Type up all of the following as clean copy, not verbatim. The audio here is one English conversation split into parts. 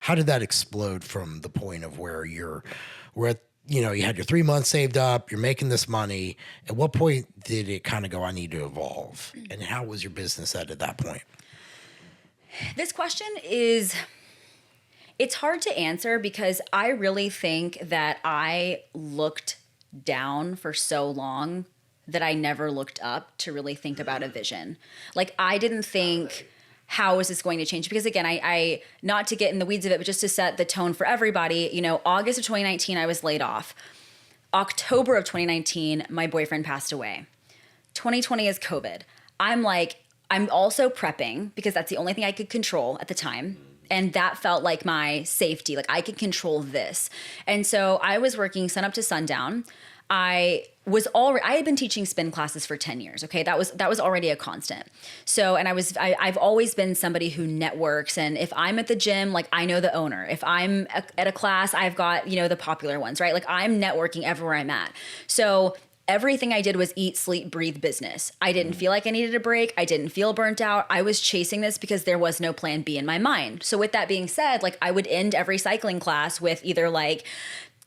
how did that explode from the point of where we're at, you had your 3 months saved up, you're making this money. At what point did it kind of go, I need to evolve? And how was your business at that point? This question it's hard to answer because I really think that I looked down for so long that I never looked up to really think about a vision. Like I didn't think, how is this going to change? Because again, I not to get in the weeds of it, but just to set the tone for everybody, August of 2019, I was laid off. October of 2019, my boyfriend passed away. 2020 is COVID. I'm also prepping because that's the only thing I could control at the time. And that felt like my safety. Like I could control this. And so I was working sun up to sundown. I had been teaching spin classes for 10 years. Okay. That was already a constant. So, and I've always been somebody who networks. And if I'm at the gym, like I know the owner. If I'm at a class, I've got, the popular ones, right? Like I'm networking everywhere I'm at. So everything I did was eat, sleep, breathe business. I didn't feel like I needed a break. I didn't feel burnt out. I was chasing this because there was no plan B in my mind. So with that being said, like I would end every cycling class with either like,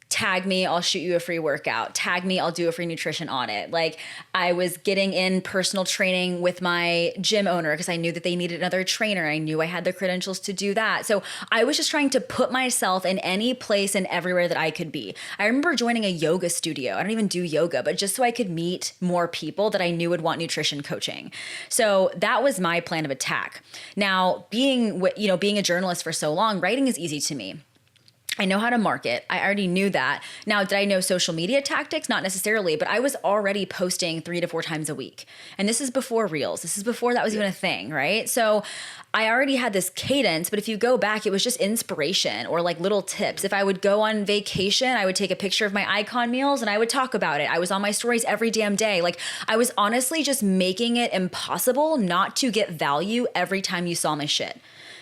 tag me, I'll shoot you a free workout. Tag me, I'll do a free nutrition audit. Like I was getting in personal training with my gym owner because I knew that they needed another trainer. I knew I had the credentials to do that. So I was just trying to put myself in any place and everywhere that I could be. I remember joining a yoga studio. I don't even do yoga, but just so I could meet more people that I knew would want nutrition coaching. So that was my plan of attack. Now, being a journalist for so long, writing is easy to me. I know how to market. I already knew that. Now, did I know social media tactics? Not necessarily, but I was already posting 3 to 4 times a week. And this is before Reels. This is before that was even a thing, right? So I already had this cadence, but if you go back, it was just inspiration or like little tips. If I would go on vacation, I would take a picture of my icon meals and I would talk about it. I was on my stories every damn day. Like I was honestly just making it impossible not to get value every time you saw my shit.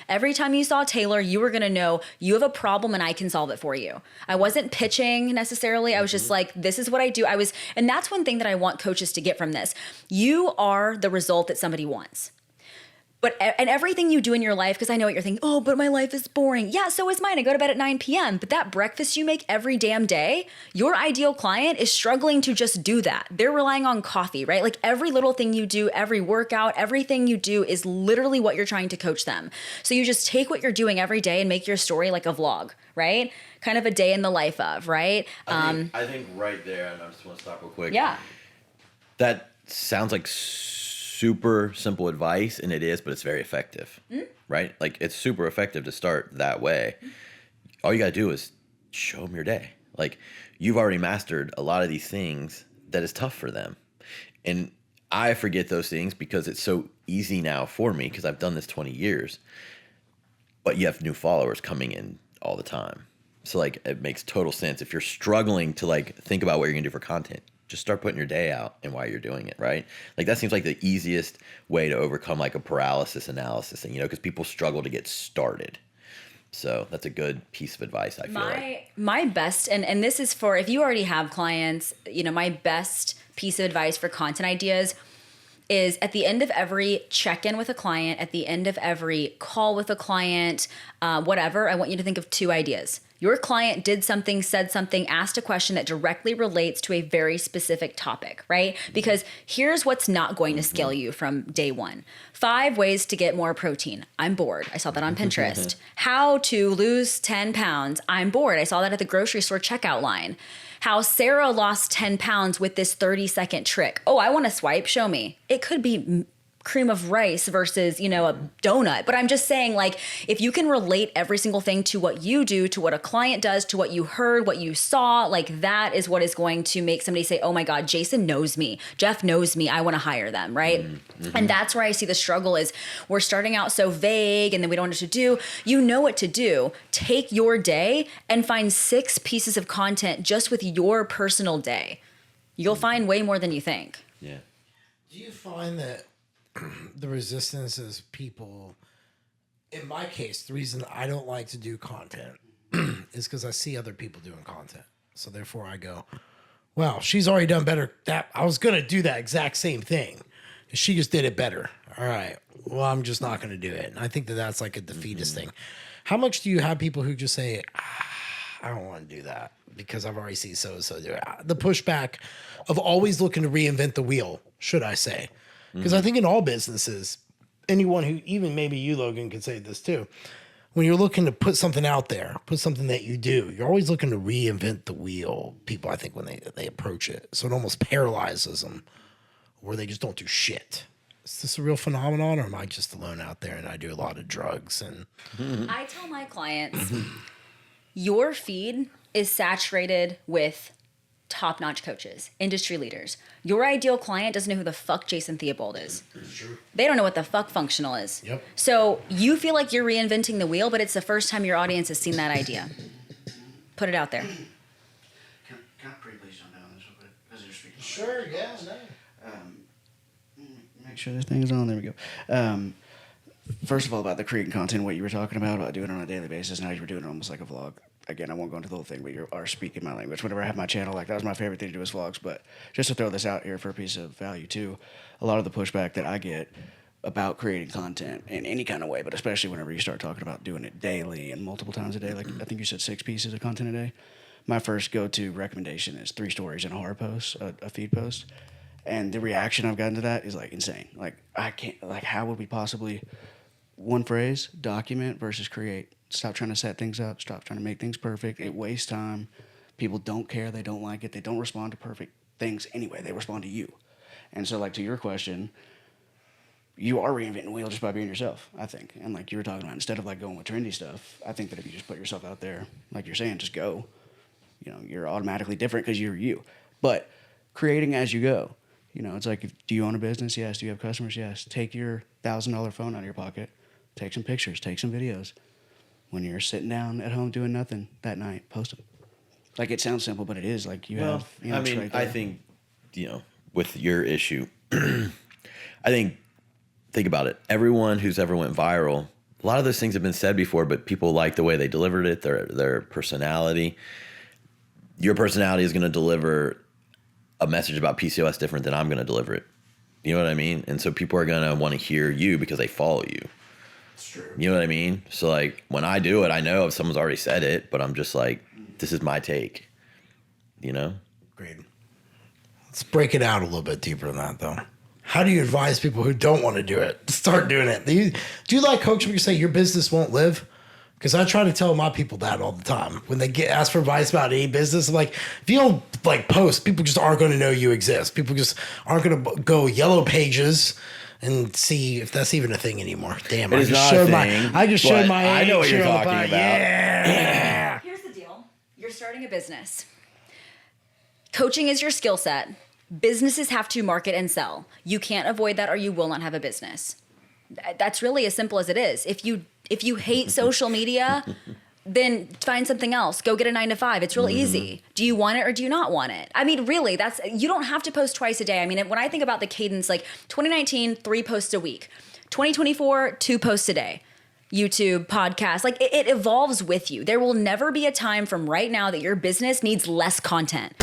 Every time you saw Taylor, you were going to know you have a problem and I can solve it for you. I wasn't pitching necessarily. I was just like, this is what I do. And that's one thing that I want coaches to get from this. You are the result that somebody wants. And everything you do in your life, because I know what you're thinking, oh, but my life is boring. Yeah, so is mine. I go to bed at 9 p.m. But that breakfast you make every damn day, your ideal client is struggling to just do that. They're relying on coffee, right? Like every little thing you do, every workout, everything you do is literally what you're trying to coach them. So you just take what you're doing every day and make your story like a vlog, right? Kind of a day in the life of, right? I think right there, and I just want to stop real quick. Yeah. That sounds like super simple advice, and it is, but it's very effective, right? Like it's super effective to start that way. All you got to do is show them your day. Like you've already mastered a lot of these things that is tough for them. And I forget those things because it's so easy now for me because I've done this 20 years, but you have new followers coming in all the time. So like it makes total sense. If you're struggling to like think about what you're gonna do for content, just start putting your day out and why you're doing it, right? Like that seems like the easiest way to overcome like a paralysis analysis thing, because people struggle to get started. So that's a good piece of advice, I feel like. My best, and this is for if you already have clients, my best piece of advice for content ideas is at the end of every check-in with a client, at the end of every call with a client, whatever, I want you to think of 2 ideas. Your client did something, said something, asked a question that directly relates to a very specific topic, right? Because here's what's not going to scale you from day one. 5 ways to get more protein. I'm bored. I saw that on Pinterest. How to lose 10 pounds. I'm bored. I saw that at the grocery store checkout line. How Sarah lost 10 pounds with this 30-second trick. Oh, I want to swipe. Show me. It could be cream of rice versus, a donut. But I'm just saying, like, if you can relate every single thing to what you do, to what a client does, to what you heard, what you saw, like that is what is going to make somebody say, oh my God, Jason knows me. Jeff knows me. I want to hire them, right? Mm-hmm. And that's where I see the struggle is we're starting out so vague and then we don't know what to do. You know what to do. Take your day and find 6 pieces of content just with your personal day. You'll find way more than you think. Yeah. Do you find that the resistance is people, in my case, the reason I don't like to do content is because I see other people doing content. So therefore I go, well, she's already done better. That I was going to do that exact same thing. She just did it better. All right. Well, I'm just not going to do it. And I think that that's like a defeatist thing. How much do you have people who just say, I don't want to do that because I've already seen so do it? The pushback of always looking to reinvent the wheel, should I say? Because I think in all businesses, anyone who, even maybe you, Logan, could say this too. When you're looking to put something out there, put something that you do, you're always looking to reinvent the wheel. People, I think, when they approach it, so it almost paralyzes them, where they just don't do shit. Is this a real phenomenon, or am I just alone out there and I do a lot of drugs? And I tell my clients, your feed is saturated with top-notch coaches, industry leaders. Your ideal client doesn't know who the fuck Jason Theobald is. Sure. They don't know what the fuck functional is. Yep. So you feel like you're reinventing the wheel, but it's the first time your audience has seen that idea. Put it out there. Can I please jump down on this real quick? Because you're speaking. Sure, yeah, no. Make sure this thing is on. There we go. First of all, about the creating content, what you were talking about doing it on a daily basis, and how you were doing it almost like a vlog. Again, I won't go into the whole thing, but you are speaking my language. Whenever I have my channel, like that was my favorite thing to do is vlogs. But just to throw this out here for a piece of value too, a lot of the pushback that I get about creating content in any kind of way, but especially whenever you start talking about doing it daily and multiple times a day, like I think you said 6 pieces of content a day. My first go-to recommendation is 3 stories in a hard post, a feed post. And the reaction I've gotten to that is like insane. Like I can't, like how would we possibly, one phrase, document versus create. Stop trying to set things up. Stop trying to make things perfect. It wastes time. People don't care. They don't like it. They don't respond to perfect things anyway. They respond to you. And so, like, to your question, you are reinventing the wheel just by being yourself, I think. And like you were talking about, instead of like going with trendy stuff, I think that if you just put yourself out there, like you're saying, just go, you know, you're automatically different because you're you. But creating as you go, you know, it's like, do you own a business? Yes. Do you have customers? Yes. Take your $1,000 phone out of your pocket. Take some pictures. Take some videos. When you're sitting down at home doing nothing that night, post them. Like, it sounds simple, but it is. Like, you have, you know, I mean, right there. I think, you know, with your issue, I think about it. Everyone who's ever went viral, a lot of those things have been said before, but people like the way they delivered it, their personality. Your personality is going to deliver a message about PCOS different than I'm going to deliver it. You know what I mean? And so people are going to want to hear you because they follow you. True. You know what I mean? So like when I do it, I know if someone's already said it, but I'm just like, this is my take, you know? Great. Let's break it out a little bit deeper than that, though. How do you advise people who don't want to do it to start doing it? Do you like coaching when you say your business won't live? Because I try to tell my people that all the time. When they get asked for advice about any business, I'm like, if you don't like post, people just aren't going to know you exist. People just aren't going to go yellow pages and see if that's even a thing anymore. Damn, I just showed my I know what you're talking about. Yeah. Here's the deal. You're starting a business. Coaching is your skill set. Businesses have to market and sell. You can't avoid that or you will not have a business. That's really as simple as it is. If you hate social media, then find something else. Go get a 9-to-5. It's real easy. Do you want it or do you not want it? I mean, really, you don't have to post twice a day. I mean, when I think about the cadence, like 2019, 3 posts a week. 2024, 2 posts a day. YouTube, podcast, like it evolves with you. There will never be a time from right now that your business needs less content.